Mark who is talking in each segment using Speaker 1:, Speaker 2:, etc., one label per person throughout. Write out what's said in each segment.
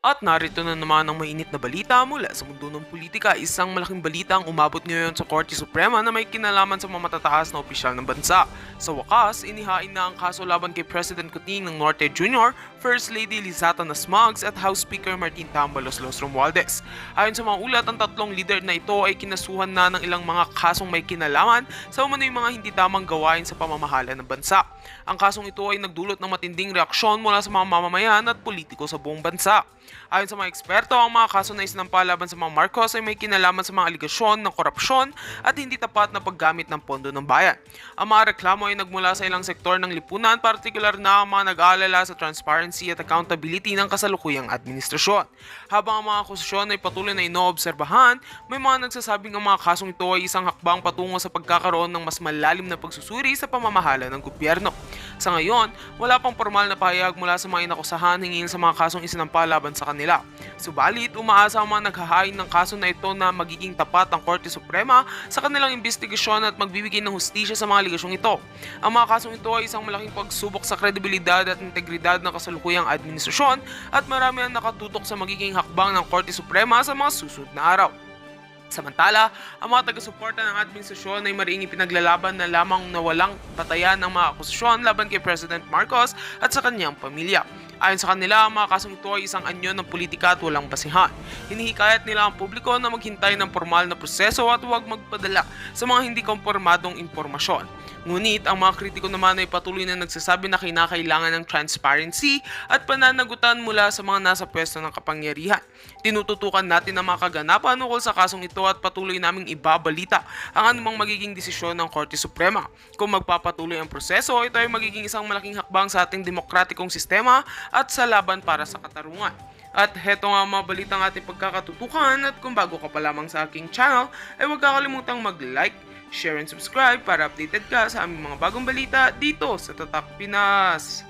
Speaker 1: At narito na naman ang mainit na balita mula sa mundo ng politika. Isang malaking balita ang umabot ngayon sa Korte Suprema na may kinalaman sa mga matataas na opisyal ng bansa. Sa wakas, inihain na ang kaso laban kay President Kuting ng Norte Jr., First Lady Lizata Nasmags at House Speaker Martin Tambalos Los Romualdez. Ayon sa mga ulat, ang tatlong leader na ito ay kinasuhan na ng ilang mga kasong may kinalaman sa umano'y mga hindi tamang gawain sa pamamahala ng bansa. Ang kasong ito ay nagdulot ng matinding reaksyon mula sa mga mamamayan at politiko sa buong bansa. Ayon sa mga eksperto, ang mga kaso na isinampa laban sa mga Marcos ay may kinalaman sa mga aligasyon ng korupsyon at hindi tapat na paggamit ng pondo ng bayan. Ang mga reklamo ay nagmula sa ilang sektor ng lipunan, partikular na ang mga nag-aalala sa transparency at accountability ng kasalukuyang administrasyon. Habang ang mga akusasyon ay patuloy na inoobserbahan, may mga nagsasabing ang mga kasong ito ay isang hakbang patungo sa pagkakaroon ng mas malalim na pagsusuri sa pamamahala ng gobyerno. Sa ngayon, wala pang formal na pahayag mula sa mga inakusahan hinggil sa mga kasong isinampa laban sa kanila. Subalit, umaasa ang mga naghahain ng kaso na ito na magiging tapat ang Korte Suprema sa kanilang investigasyon at magbibigay ng hustisya sa mga aligasyong ito. Ang mga kasong ito ay isang malaking pagsubok sa kredibilidad at integridad ng kasalukuyang administrasyon at marami ang nakatutok sa magiging hakbang ng Korte Suprema sa mga susunod na araw. Samantala, ang mga taga-suporta ng administrasyon ay mariing ipinaglalaban na lamang na walang patayan ng mga akusasyon laban kay President Marcos at sa kanyang pamilya. Ayon sa kanila, ang mga kasong ito ay isang anyo ng politika at walang basihan. Hinihikayat nila ang publiko na maghintay ng formal na proseso at huwag magpadala sa mga hindi kompormadong impormasyon. Ngunit ang mga kritiko naman ay patuloy na nagsasabi na kinakailangan ng transparency at pananagutan mula sa mga nasa pwesto ng kapangyarihan. Tinututukan natin ang mga kaganapan ukol sa kasong ito at patuloy naming ibabalita ang anumang magiging desisyon ng Korte Suprema. Kung magpapatuloy ang proseso, ito ay magiging isang malaking hakbang sa ating demokratikong sistema at sa laban para sa katarungan. At heto nga mga balitang ating pagkakatutukan at kung bago ka pa lamang sa aking channel, ay huwag kakalimutang mag-like, share and subscribe para updated ka sa aming mga bagong balita dito sa Tatak Pinas.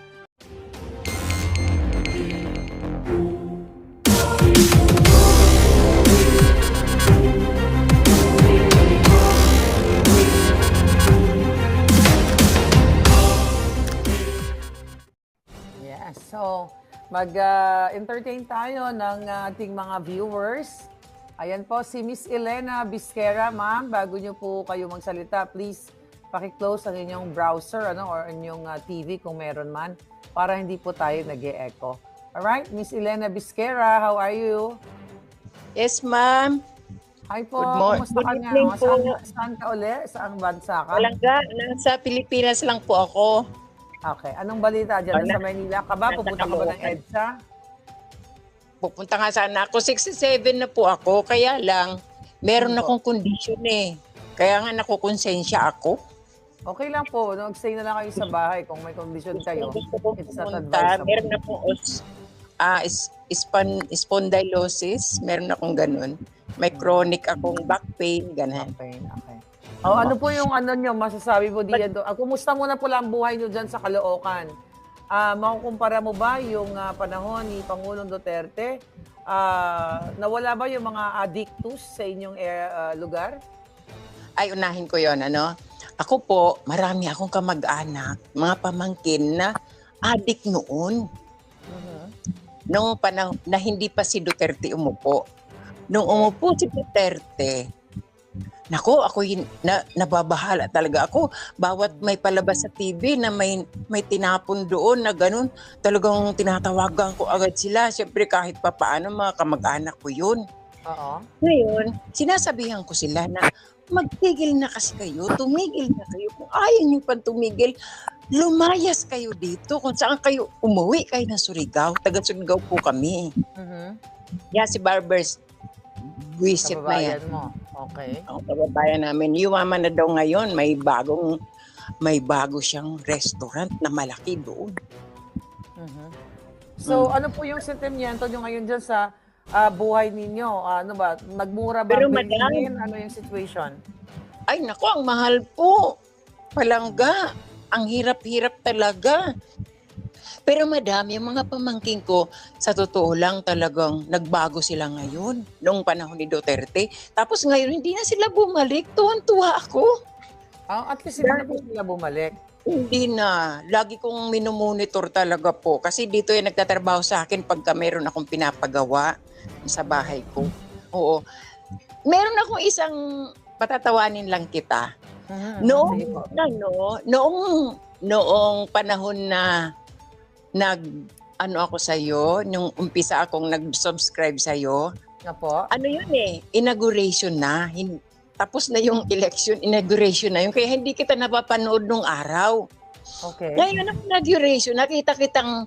Speaker 2: Yes, so mag-entertain tayo ng ating mga viewers. Ayan po, si Miss Elena Bisquera, ma'am. Bago nyo po kayo magsalita, please paki-close ang inyong browser or inyong TV kung meron man para hindi po tayo nag-e-echo. Alright, Miss Elena Bisquera, how are you?
Speaker 3: Yes, ma'am.
Speaker 2: Hi po,
Speaker 3: Good morning.
Speaker 2: kumusta ka
Speaker 3: Good
Speaker 2: nga?
Speaker 3: evening po.
Speaker 2: Saan ka uli? Saang bansa ka?
Speaker 3: Walangga, nasa Pilipinas lang po ako.
Speaker 2: Okay, anong balita dyan? Nasa Maynila ka ba? Pupunta ka ba ng EDSA?
Speaker 3: Pupunta nga sana ako. 67 na po ako. Kaya lang, meron akong condition eh. Kaya nga nakukonsensya ako.
Speaker 2: Okay lang po, mag-stay na lang kayo sa bahay kung may condition kayo.
Speaker 3: Gusto ko
Speaker 2: It's not
Speaker 3: pumunta.
Speaker 2: advisable.
Speaker 3: Meron akong spondylosis. Meron akong ganun. May chronic akong back pain. Ganun.
Speaker 2: Okay. Ano po yung nyo, masasabi mo diyan? Kumusta muna po lang ang buhay nyo dyan sa Caloocan? Makukumpara mo ba yung panahon ni Pangulong Duterte? Nawala ba yung mga addictus sa inyong lugar?
Speaker 3: Ay, unahin ko yon ano? Ako po, marami akong kamag-anak, mga pamangkin na addict noon. Noong panahon na hindi pa si Duterte umupo. Nung umupo si Duterte, nako, ako nababahala talaga ako. Bawat may palabas sa TV na may tinapon doon na ganun, talagang tinatawagan ko agad sila. Siyempre kahit pa paano mga kamag-anak ko yun.
Speaker 2: Oo.
Speaker 3: Ngayon, sinasabihan ko sila na magtigil na kasi kayo, tumigil na kayo. Kung ayaw niyo pang tumigil, lumayas kayo dito. Kung saan kayo umuwi kayo ng Surigao. Taga Surigao po kami. Yan si Barbers. Buisit na yan.
Speaker 2: Kababayan mo. Okay.
Speaker 3: Ang kababayan namin, yumaman na daw ngayon, may bago siyang restaurant na malaki doon.
Speaker 2: So, ano po yung sentimiento nyo ngayon dyan sa buhay ninyo? Ano ba? Nagmura ba
Speaker 3: Pero
Speaker 2: ang
Speaker 3: madam,
Speaker 2: bilihin? Ano yung situation?
Speaker 3: Ay naku, ang mahal po. Palangga. Ang hirap-hirap talaga. Pero madam, yung mga pamangkin ko, sa totoo lang talagang nagbago sila ngayon, noong panahon ni Duterte. Tapos ngayon, hindi na sila bumalik. Tuwan-tuwa ako.
Speaker 2: At least hindi na po sila bumalik.
Speaker 3: Hindi na. Lagi kong minomonitor talaga po. Kasi dito yung nagtatrabaho sa akin pagka meron akong pinapagawa sa bahay ko. Oo. Meron akong isang patatawanin lang kita. Noong,
Speaker 2: Sige po.
Speaker 3: noong panahon na ako sa'yo, nung umpisa akong nag-subscribe sa'yo,
Speaker 2: Nga po.
Speaker 3: ano yun inauguration na. Tapos na yung election, inauguration na yun. Kaya hindi kita napapanood nung araw.
Speaker 2: Okay.
Speaker 3: Ngayon, ang inauguration, nakita kitang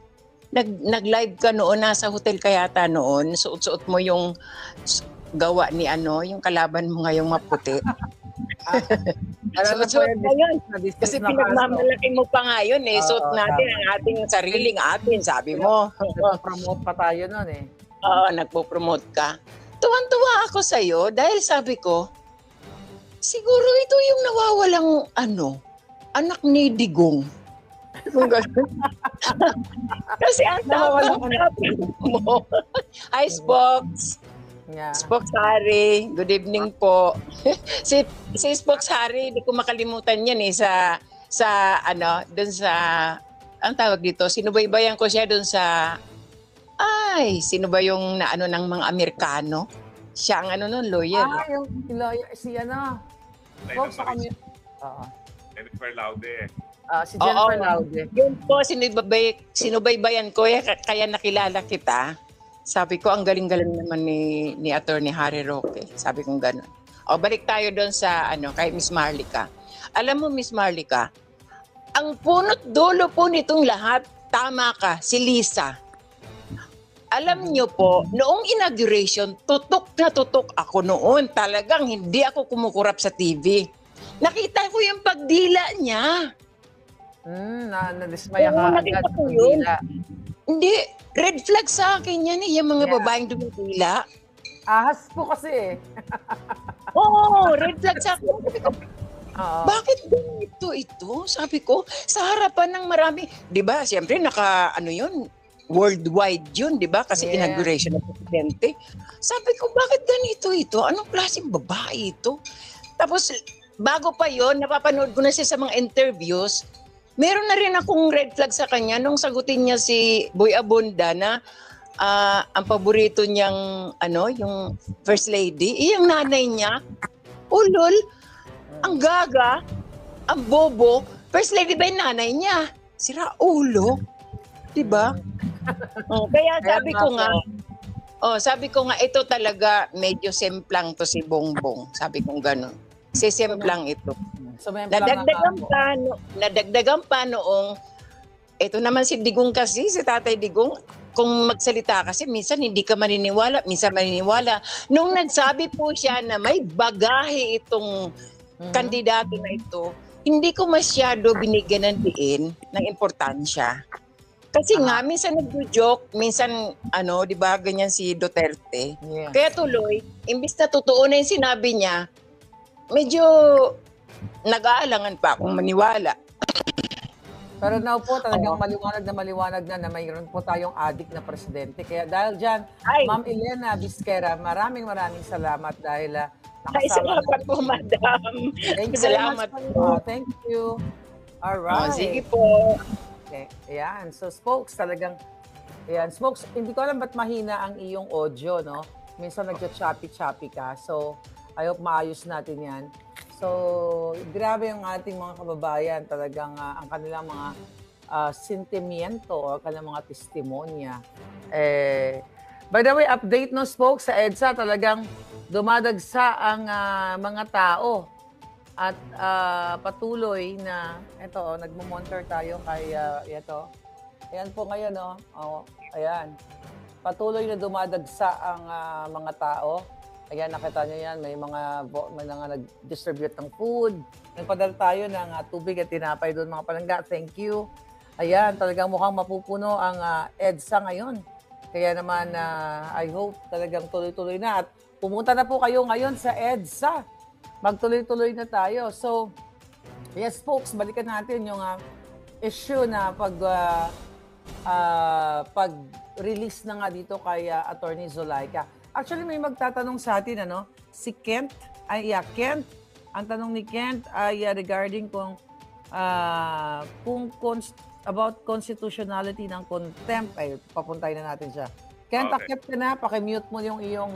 Speaker 3: nag-live ka noon, nasa hotel ka yata noon, suot-suot mo yung gawa ni yung kalaban mo ngayong maputi.
Speaker 2: Alam na po
Speaker 3: Suot-suot
Speaker 2: yan,
Speaker 3: mo yun.
Speaker 2: na-discuss
Speaker 3: Kasi
Speaker 2: na kaso.
Speaker 3: pinagmamalaki mo pa ngayon suot
Speaker 2: Oo,
Speaker 3: natin
Speaker 2: tama.
Speaker 3: ang ating sariling atin, sabi mo.
Speaker 2: Promote pa tayo nun eh.
Speaker 3: Oo, nagpo-promote ka. Tuwan-tuwa ako sa'yo dahil sabi ko, siguro ito yung nawawalang anak ni Digong. Kung gano'n. Kasi ang
Speaker 2: Nawawalang
Speaker 3: tapang mo. Hi, Spox.
Speaker 2: Yeah.
Speaker 3: Spox Hari, good evening po. si Spox Hari, hindi ko makalimutan yan doon sa, ang tawag dito, sinubaybayan ko siya doon sa, sino ba yung ng mga Amerikano? Siya ang nun, lawyer.
Speaker 2: Yung lawyer, si folks sa kami. Oo.
Speaker 4: Jennifer Laude.
Speaker 2: Si Jennifer
Speaker 3: Oo.
Speaker 2: Laude.
Speaker 3: Yun po, sinubaybayan ko, kaya nakilala kita. Sabi ko, ang galing-galing naman ni Attorney Harry Roque. Sabi ko gano'n. O, balik tayo doon sa, kay Miss Marlica. Alam mo, Miss Marlica, ang punot dulo po nitong lahat, tama ka, si Lisa. Alam niyo po, noong inauguration, tutok na tutok ako noon. Talagang hindi ako kumukurap sa TV. Nakita ko yung pagdila niya.
Speaker 2: Nadismaya ka
Speaker 3: Oo,
Speaker 2: agad.
Speaker 3: nakita ko
Speaker 2: ng
Speaker 3: yun.
Speaker 2: dila.
Speaker 3: Hindi, red flag sa akin yan yung mga
Speaker 2: Yeah.
Speaker 3: babaeng dumidila.
Speaker 2: Ahas po kasi eh.
Speaker 3: Oo, red flag sa akin. Sabi ko,
Speaker 2: Oo.
Speaker 3: bakit ganito ito? Sabi ko, sa harapan ng marami, di ba, siyempre yun, worldwide yun, di ba? Kasi
Speaker 2: Yeah.
Speaker 3: inauguration ng presidente. Sabi ko, bakit ganito ito? Anong klaseng babae ito? Tapos, bago pa yon, napapanood ko na siya sa mga interviews, meron na rin akong red flag sa kanya nung sagutin niya si Boy Abunda na ang paborito niyang, yung First Lady, yung nanay niya, ulol, ang gaga, ang bobo, First Lady ba yung nanay niya? Sira ulo. Diba? Kaya sabi ko nga, ito talaga medyo semplang to si Bongbong. Sabi ko gano'n. Si semplang ito.
Speaker 2: So, may plan
Speaker 3: Nadagdagan pa noong, ito naman si Digong kasi, si Tatay Digong, kung magsalita kasi, minsan hindi ka maniniwala, minsan maniniwala. Nung nagsabi po siya na may bagahe itong kandidato na ito, hindi ko masyado binigyan ng diin ng importansya. Kasi nga, minsan nag-joke, minsan, di ba, ganyan si Duterte.
Speaker 2: Yeah.
Speaker 3: Kaya tuloy, imbis na totoo na yung sinabi niya, medyo nag-aalangan pa akong maniwala.
Speaker 2: Pero now po, talagang maliwanag na mayroon po tayong adik na presidente. Kaya dahil dyan,
Speaker 3: Ay.
Speaker 2: Ma'am Elena Bisquera, maraming
Speaker 3: Ay,
Speaker 2: salamat dahil nakasama
Speaker 3: salamat po, madam.
Speaker 2: Thank you very
Speaker 3: Salamat
Speaker 2: much
Speaker 3: po.
Speaker 2: Thank you. Alright.
Speaker 3: Sige po.
Speaker 2: Okay. Ayan. So, Spokes, talagang, Spokes, hindi ko alam ba't mahina ang iyong audio, no? Minsan nagcha-choppy-choppy ka. So, I hope maayos natin yan. So, grabe yung ating mga kababayan. Talagang ang kanilang mga sentimiento o kanilang mga testimonya. By the way, update no, Spokes, sa EDSA, talagang dumadagsa ang mga tao. At patuloy na, nagmo-monitor tayo kay, ayan po ngayon, ayan. Patuloy na dumadagsa ang mga tao. Ayan, nakita nyo yan, may mga nag-distribute ng food. Nagpadala tayo ng tubig at tinapay doon, mga palangga. Thank you. Ayan, talagang mukhang mapupuno ang EDSA ngayon. Kaya naman, I hope talagang tuloy-tuloy na. At pumunta na po kayo ngayon sa EDSA. Magtuloy-tuloy na tayo. So, yes folks, balikan natin yung issue na pag-release na nga dito kay Attorney Zulaika. Actually, may magtatanong sa atin, si Kent, Kent, ang tanong ni Kent ay regarding kung about constitutionality ng contempt, ay papuntay na natin siya. Kent,
Speaker 4: Okay.
Speaker 2: akit ka na, pakimute mo yung iyong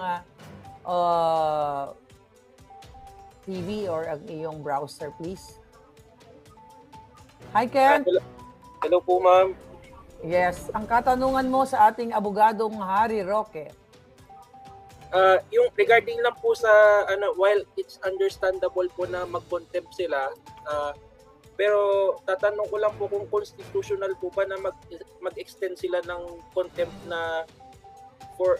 Speaker 2: TV or ang iyong browser, please. Hi, Kent.
Speaker 5: Hello po, ma'am.
Speaker 2: Yes, ang katanungan mo sa ating abogadong Harry Roque.
Speaker 5: Yung regarding lang po sa while it's understandable po na mag-contempt sila, pero tatanong ko lang po kung constitutional po ba na mag-extend sila ng contempt na for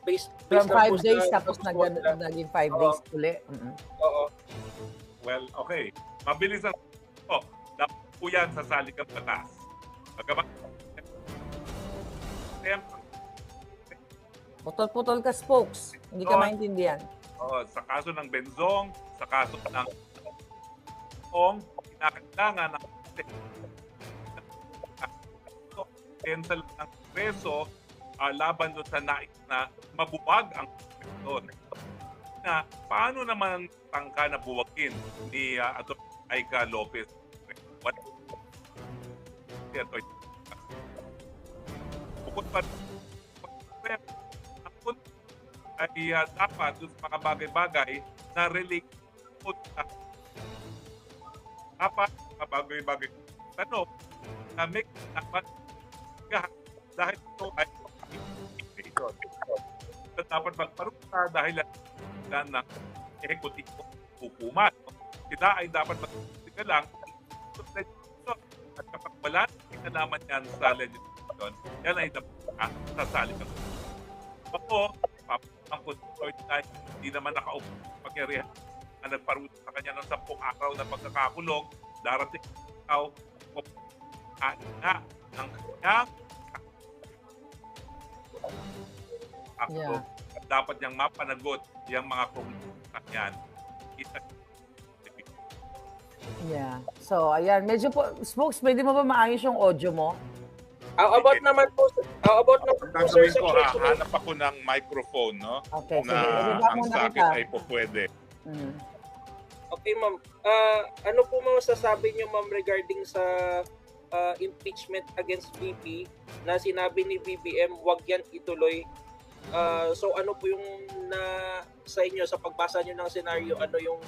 Speaker 5: based
Speaker 2: From
Speaker 5: lang
Speaker 2: 5
Speaker 5: po
Speaker 2: days,
Speaker 5: sa
Speaker 2: tapos
Speaker 5: nagustuhan nila.
Speaker 2: naging 5
Speaker 5: Oo.
Speaker 2: days uli. Mm-mm.
Speaker 5: Oo.
Speaker 4: Well, okay. Mabilis ang dapat po yan sa saligang batas. Pagkaman,
Speaker 2: Putol-putol ka, spokes. Hindi ka
Speaker 4: Oo.
Speaker 2: maintindihan.
Speaker 4: sa kaso ng Benzong, sa kaso ng kung kinakailangan ng potential ng preso laban doon sa nais na mabuwag ang doon. Na paano naman tangka na buwagin ni Atty. Aika Lopez? What? Bukod pa ay dapat doon sa mga bagay-bagay na relate po dapat mga bagay-bagay tanong na make dapat dahil ito ay dapat magparusa dahil lang ng ehekutibo hukuman. Sila ay dapat magparusa lang at kapag wala kinalaman yan sa legislation, yan ay dapat sasali ka. Ako, ang constitution na hindi naman nakaupo pagkarihan na nagparusa sa kanya ng 10 araw na pagkakakulong, darating ikaw na ng kanyang
Speaker 2: Yeah.
Speaker 4: dapat niyang mapanagot yung mga kung yan.
Speaker 2: Yeah. So, ayan. Medyo po, spokes, pwede mo ba maayos yung audio mo?
Speaker 5: About naman po, about naman po,
Speaker 4: Ang
Speaker 5: sir,
Speaker 4: gagawin
Speaker 5: sa
Speaker 4: ko,
Speaker 5: question.
Speaker 4: hahanap ako ng microphone, no?
Speaker 2: Okay,
Speaker 4: Na
Speaker 2: sige. Ibaba
Speaker 4: ang
Speaker 2: muna
Speaker 4: sa
Speaker 2: kita.
Speaker 4: akin ay po pwede.
Speaker 2: Mm.
Speaker 5: Okay, ma'am. Ano po masasabi niyo, ma'am, regarding sa impeachment against VP na sinabi ni BBM wag yan ituloy? So ano po yung sa inyo sa pagbasa niyo ng senaryo, ano yung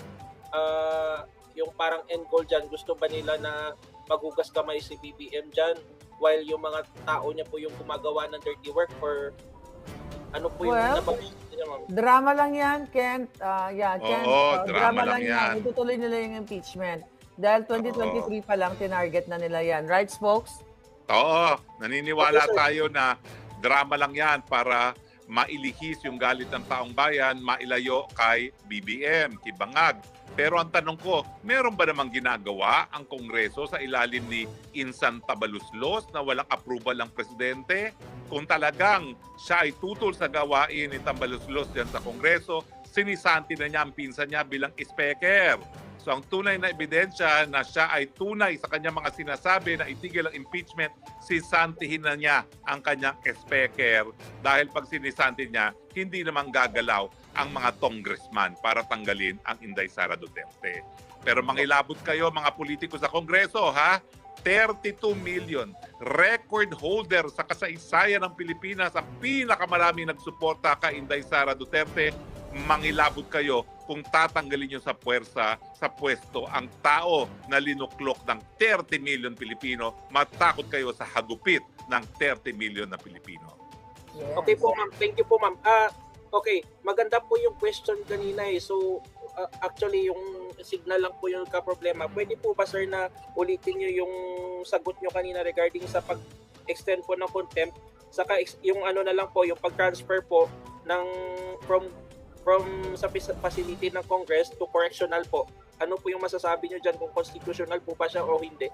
Speaker 5: parang end goal diyan? Gusto ba nila na magugas kamay si BBM diyan while yung mga tao niya po yung gumagawa ng dirty work, or ano po yung
Speaker 2: Well,
Speaker 5: nababasa niya, ma'am?
Speaker 2: Drama lang yan, Kent. Kent.
Speaker 4: Oo, drama lang yan.
Speaker 2: Itutuloy nila yung impeachment. Dahil 2023 pa lang, tinarget na nila yan. Right, spokes?
Speaker 4: Oo, naniniwala
Speaker 5: Okay, sir.
Speaker 4: tayo na drama lang yan para mailihis yung galit ng taong bayan, mailayo kay BBM, kay Bangag. Pero ang tanong ko, meron ba namang ginagawa ang Kongreso sa ilalim ni Insan Tabaluslos na walang approval ng Presidente? Kung talagang siya ay tutol sa gawain ni Tabaluslos yan sa Kongreso, sinisanti na niya ang pinsan niya bilang speaker. So ang tunay na ebidensya na siya ay tunay sa kanyang mga sinasabi na itigil ang impeachment, sisantihin na niya ang kanyang speaker dahil pag sinisanti niya, hindi naman gagalaw ang mga congressman para tanggalin ang Inday Sara Duterte. Pero mangilabot kayo mga politiko sa Kongreso, ha? 32 million record holder sa kasaysayan ng Pilipinas, ang pinakamaraming nagsuporta kay Inday Sara Duterte. Mangilabot kayo kung tatanggalin nyo sa puwersa, sa pwesto ang tao na linuklok ng 30 million Pilipino, matakot kayo sa hagupit ng 30 million na Pilipino.
Speaker 2: Yes.
Speaker 5: Okay po, ma'am. Thank you po, ma'am. Okay, maganda po yung question kanina eh. So, actually, yung signal lang po yung ka-problema. Pwede po ba, sir, na ulitin nyo yung sagot nyo kanina regarding sa pag-extend po ng contempt? Saka yung ano na lang po, yung pag-transfer po ng from sa facility ng Congress to correctional po. Ano po yung masasabi nyo dyan kung constitutional po ba siya o hindi?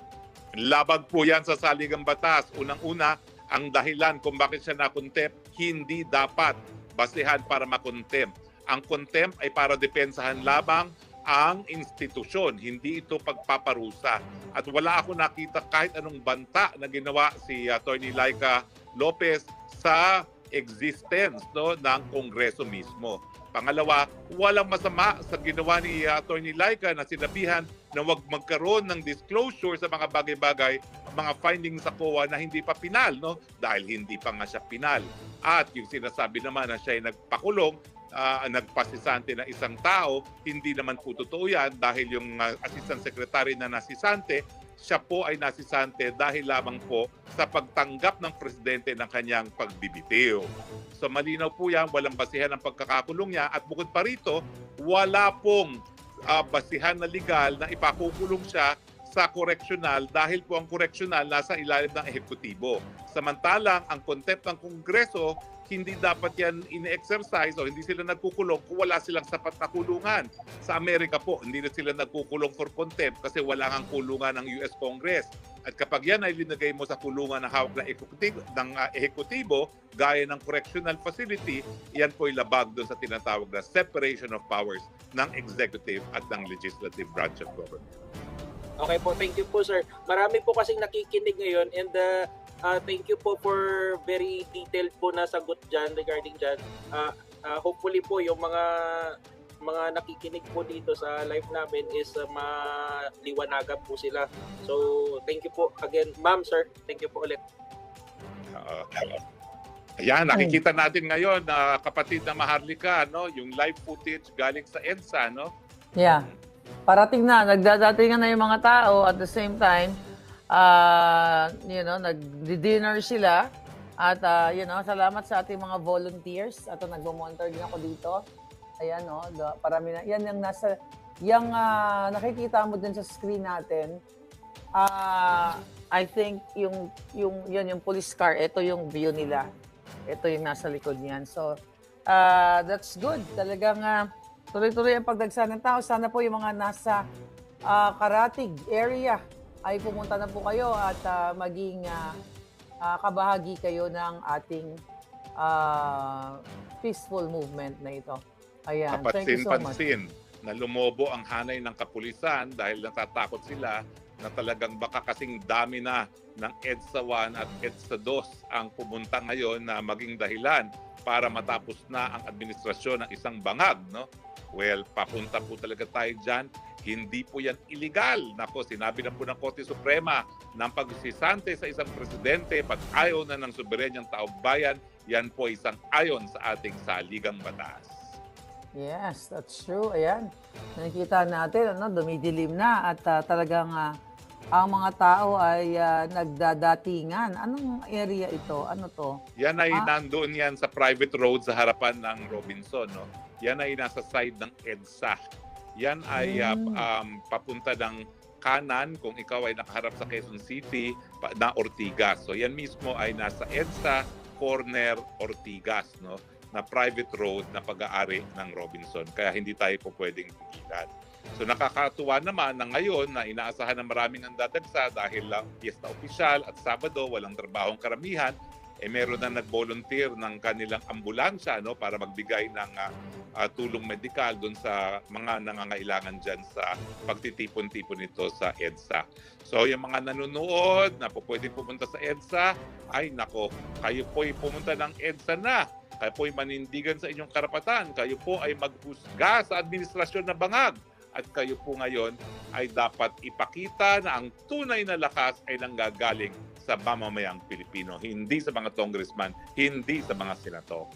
Speaker 4: Labag po yan sa saligang batas. Unang-una, ang dahilan kung bakit siya na-contempt, hindi dapat basehan para ma-contempt. Ang contempt ay para depensahan lamang ang institusyon, hindi ito pagpaparusa. At wala ako nakita kahit anong banta na ginawa si Atty. Laika Lopez sa existence, no, ng Kongreso mismo. Pangalawa, walang masama sa ginawa ni Atty. Laika na sinabihan na huwag magkaroon ng disclosure sa mga bagay-bagay, mga findings sa COA na hindi pa pinal, no? Dahil hindi pa nga siya pinal. At yung sinasabi naman na siya ay nagpakulong, nagpasisante na isang tao, hindi naman po totoo yan dahil yung Assistant Secretary na nasisante, siya po ay nasisante dahil lamang po sa pagtanggap ng presidente ng kanyang pagbibitiw. So malinaw po yan, walang basihan ang pagkakakulong niya at bukod pa rito, wala pong basihan na legal na ipakukulong siya sa correctional dahil po ang correctional nasa ilalim ng ehekutibo. Samantalang ang contempt ng Kongreso, hindi dapat yan in-exercise o hindi sila nagkukulong kung wala silang sapat na kulungan. Sa Amerika po, hindi na sila nagkukulong for contempt kasi wala ang kulungan ng US Congress. At kapag yan ay linagay mo sa kulungan ng hawak ng ehekutibo, gaya ng correctional facility, yan po ay labag doon sa tinatawag na separation of powers ng executive at ng legislative branch of government.
Speaker 5: Okay po, thank you po sir. Marami po kasing nakikinig ngayon and thank you po for very detailed po na sagot dyan regarding dyan. Hopefully po yung mga nakikinig po dito sa live namin is maliwanagan po sila. So thank you po again ma'am sir. Thank you po ulit.
Speaker 4: Ayan, nakikita natin ngayon na kapatid na Maharlika, no, yung live footage galing sa EDSA, no?
Speaker 2: Yeah. Parating na, nagdadatingan na yung mga tao at the same time, nag-dinner sila. At, salamat sa ating mga volunteers. At nag-monitor din ako dito. Ayan, no, parami na. Yan yung nakikita mo din sa screen natin. I think yung police car, ito yung view nila. Ito yung nasa likod niyan. So, that's good. Talagang tuloy-tuloy ang pagdagsa ng tao. Sana po yung mga nasa Karatig area ay pumunta na po kayo at maging kabahagi kayo ng ating peaceful movement na ito. Ayan. Thank you so much.
Speaker 4: Kapansin-pansin na lumobo ang hanay ng kapulisan dahil natatakot sila na talagang baka kasing dami na ng EDSA 1 at EDSA 2 ang pumunta ngayon na maging dahilan para matapos na ang administrasyon ng isang bangag, no? Well, papunta po talaga tayo dyan. Hindi po yan illegal. Nako, sinabi na po ng Korte Suprema ng pagsisante sa isang presidente pag ayaw na ng soberenyang taong bayan, yan po isang ayon sa ating saligang batas.
Speaker 2: Yes, that's true. Ayan. Nakikita natin, dumidilim na at talagang ang mga tao ay nagdadatingan. Anong area ito? Ano to?
Speaker 4: Yan ay nandoon yan sa private road sa harapan ng Robinson, no? Yan ay nasa side ng EDSA. Yan ay papunta ng kanan kung ikaw ay nakaharap sa Quezon City na Ortigas. So yan mismo ay nasa EDSA corner Ortigas, no? Na private road na pag-aari ng Robinson. Kaya hindi tayo po pwedeng pigilan. So nakakatuwa naman na ngayon na inaasahan na maraming ang dadagsa dahil piyesta opisyal at Sabado walang trabahong karamihan, meron na nag-volunteer ng kanilang ambulansya, no, para magbigay ng tulong medikal doon sa mga nangangailangan dyan sa pagtitipon-tipon nito sa EDSA. So yung mga nanonood na po pwedeng pumunta sa EDSA, ay nako, kayo po'y pumunta ng EDSA na. Kayo po'y manindigan sa inyong karapatan. Kayo po ay maghusga sa administrasyon na bangag. At kayo po ngayon ay dapat ipakita na ang tunay na lakas ay nanggagaling sa mamamayang Pilipino, hindi sa mga congressman, hindi sa mga senator.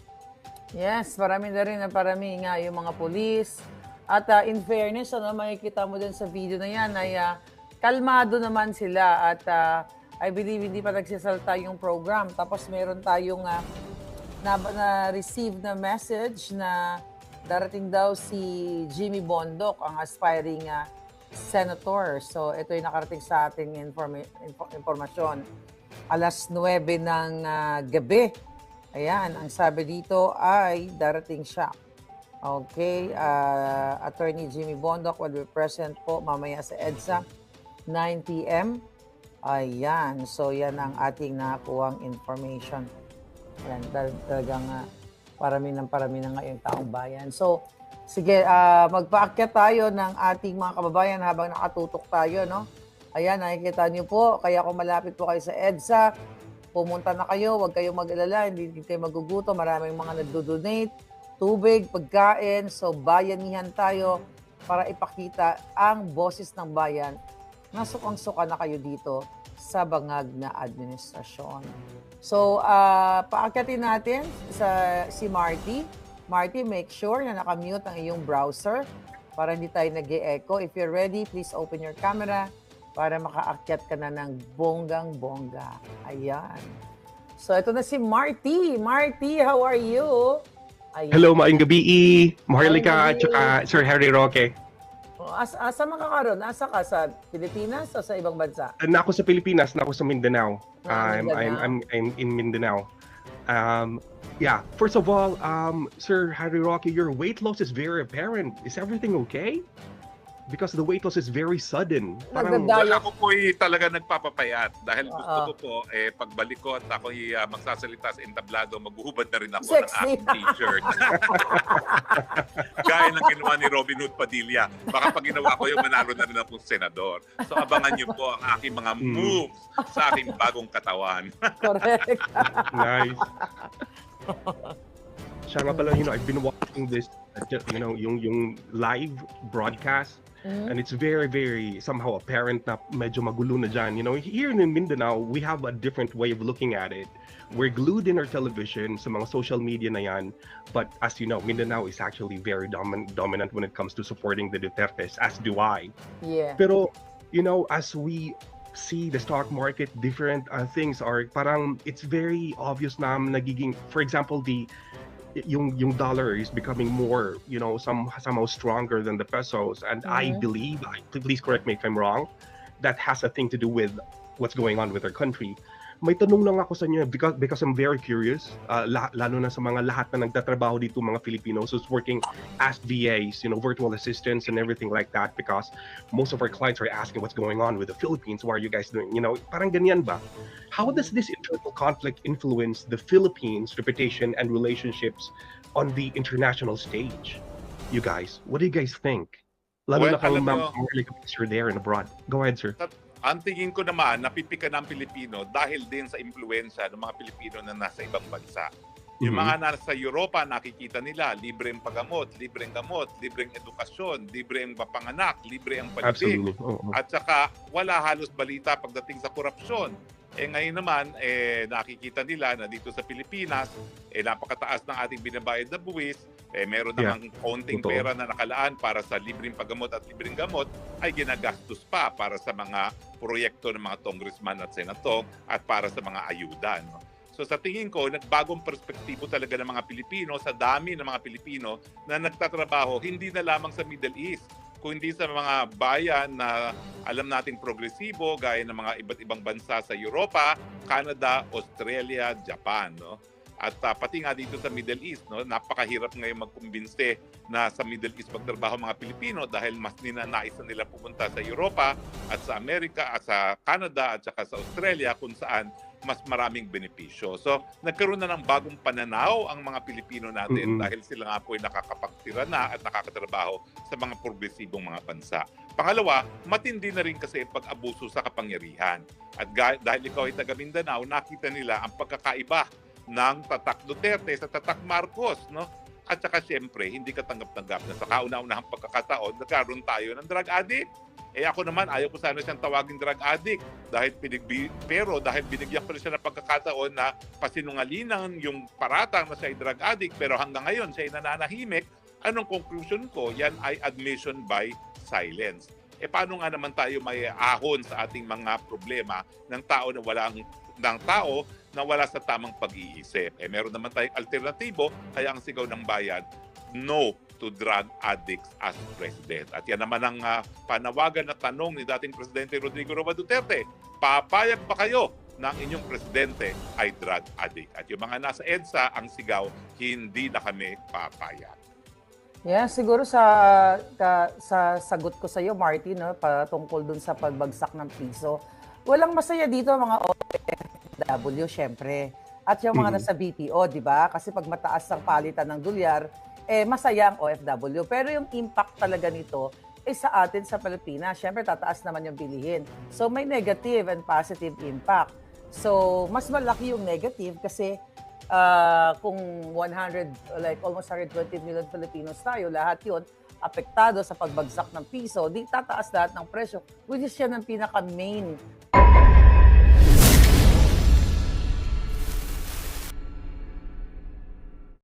Speaker 2: Yes, parami na rin nga yung mga polis. At in fairness, makikita mo din sa video na yan ay kalmado naman sila at I believe hindi pa nagsisalta yung program. Tapos meron tayong na-receive na message na darating daw si Jimmy Bondoc, ang aspiring senator. So ito yung nakarating sa ating informasyon. Alas 9 ng gabi. Ayan, ang sabi dito ay darating siya. Okay, Attorney Jimmy Bondoc will be present po mamaya sa EDSA, 9 p.m. Ayan, so yan ang ating nakakuhang information. Ayan, talagang parami na ngayong taong bayan. So, sige, magpaakyat tayo ng ating mga kababayan habang nakatutok tayo, no? Ayan, nakikita niyo po, kaya kung malapit po kayo sa EDSA, pumunta na kayo, huwag kayong mag-alala, hindi kayo magugutom, maraming mga nagdo-donate, tubig, pagkain, so bayanihan tayo para ipakita ang boses ng bayan na sukang-suka na kayo dito sa bangag na administrasyon. So, paakyatin natin si Marty. Marty, make sure na nakamute ang iyong browser para hindi tayo nag-e-echo. If you're ready, please open your camera para makaakyat ka na ng bonggang-bongga. Ayan. So, ito na si Marty. Marty, how are you? Ayan.
Speaker 6: Hello, maayong gabi, Maharlika,
Speaker 2: Maayong
Speaker 6: at
Speaker 2: gabi.
Speaker 6: saka Sir Harry Roque.
Speaker 2: Asa makakaroon? Asa ka? Sa Pilipinas o sa ibang bansa?
Speaker 6: Na ako sa Pilipinas, na ako sa Mindanao.
Speaker 2: Mindanao.
Speaker 6: I'm in Mindanao. Yeah, first of all, Sir Harry Roque, your weight loss is very apparent. Is everything okay? Because the weight loss is very sudden.
Speaker 2: Nagdadaya.
Speaker 4: Well, ako po'y talaga nagpapapayat dahil gusto
Speaker 2: Oo.
Speaker 4: ko po, pagbalik ko at ako'y magsasalita sa entablado, maghuhubad na rin ako
Speaker 2: Sexy.
Speaker 4: ng aking t-shirt. Gaya ng ginawa ni Robin Hood Padilla. Baka pag ginawa ko yung manalo na rin akong senador. So abangan niyo po ang aking mga moves sa aking bagong katawan.
Speaker 2: Correct.
Speaker 6: Nice. Siya nga pala, I've been watching this, yung live broadcast. And it's very, very somehow apparent na medyo magulo na dyan. Here in Mindanao, we have a different way of looking at it. We're glued in our television sa mga social media na yan. But as you know, Mindanao is actually very dominant when it comes to supporting the Dutertes, as do I.
Speaker 2: Yeah.
Speaker 6: Pero, as we see the stock market, different things are parang it's very obvious na nagiging, for example, yung dollar is becoming more, somehow stronger than the pesos. And I believe, please correct me if I'm wrong, that has a thing to do with what's going on with our country. May tanong lang ako sa inyo because I'm very curious, lalo na sa mga lahat na nagtatrabaho dito, mga Filipinos who's working as VAs, virtual assistants and everything like that, because most of our clients are asking what's going on with the Philippines. What are you guys doing? Parang ganyan ba? How does this internal conflict influence the Philippines' reputation and relationships on the international stage? You guys, what do you guys think? Lalo na kang
Speaker 4: alam mo,
Speaker 6: you're there and abroad. Go ahead, sir.
Speaker 4: Ang tingin ko naman, napipika ng Pilipino dahil din sa impluensya ng mga Pilipino na nasa ibang bansa. Yung mga nasa Europa, nakikita nila, libreng paggamot, libreng gamot, libreng edukasyon, libreng mapanganak, libre ang pag-ibig.
Speaker 6: Absolutely.
Speaker 4: At saka wala halos balita pagdating sa korupsyon. Ngayon naman, nakikita nila na dito sa Pilipinas, napakataas ng ating binabayad na buwis, meron namang konting
Speaker 6: Totoo.
Speaker 4: pera na nakalaan para sa libreng paggamot at libreng gamot, ay ginagastos pa para sa mga proyekto ng mga congressman at senador at para sa mga ayuda. No? So sa tingin ko, nagbagong perspektibo talaga ng mga Pilipino sa dami ng mga Pilipino na nagtatrabaho hindi na lamang sa Middle East, kundi sa mga bayan na alam nating progresibo gaya ng mga iba't ibang bansa sa Europa, Canada, Australia, Japan. No? At pati nga dito sa Middle East, no, napakahirap ngayon magkumbinse na sa Middle East magtrabaho mga Pilipino dahil mas ninanais na nila pumunta sa Europa at sa Amerika at sa Canada at saka sa Australia kung saan mas maraming benepisyo. So, nagkaroon na ng bagong pananaw ang mga Pilipino natin dahil sila nga po ay nakakapagtira na at nakakatrabaho sa mga progresibong mga bansa. Pangalawa, matindi na rin kasi pag-abuso sa kapangyarihan. At dahil ikaw ay taga Mindanao, nakita nila ang pagkakaiba ng tatak Duterte sa tatak Marcos, no? At saka siyempre, hindi katanggap-tanggap na sa kauna-unahang pagkakataon, nagkaroon tayo ng drug addict. Ako naman, ayaw ko sana siyang tawagin drug addict pero dahil binigyan ko siya ng pagkakataon na pasinungalingan yung paratang na siya ay drug addict, pero hanggang ngayon siya ay nananahimik, anong conclusion ko? Yan ay admission by silence. Paano nga naman tayo may ahon sa ating mga problema ng tao na wala sa tamang pag-iisip? Meron naman tayong alternatibo, kaya ang sigaw ng bayan, no to drug addicts as president. At yan naman ang panawagan na tanong ni dating Presidente Rodrigo Roa Duterte. Papayag ba kayo na ang inyong presidente ay drug addict? At yung mga nasa EDSA, ang sigaw, hindi na kami papayag.
Speaker 2: Yeah, siguro sa sagot ko sa iyo, Marty, no, patungkol dun sa pagbagsak ng piso. Walang masaya dito mga OFW, syempre. At yung mga nasa BPO, di ba? Kasi pag mataas ang palitan ng dolyar, masaya ang OFW. Pero yung impact talaga nito sa atin sa Pilipinas, syempre tataas naman yung bilihin. So may negative and positive impact. So, mas malaki yung negative kasi kung 100, like almost 120 million Filipinos tayo, lahat yun apektado sa pagbagsak ng piso, di tataas lahat ng presyo, which is yan ang pinaka-main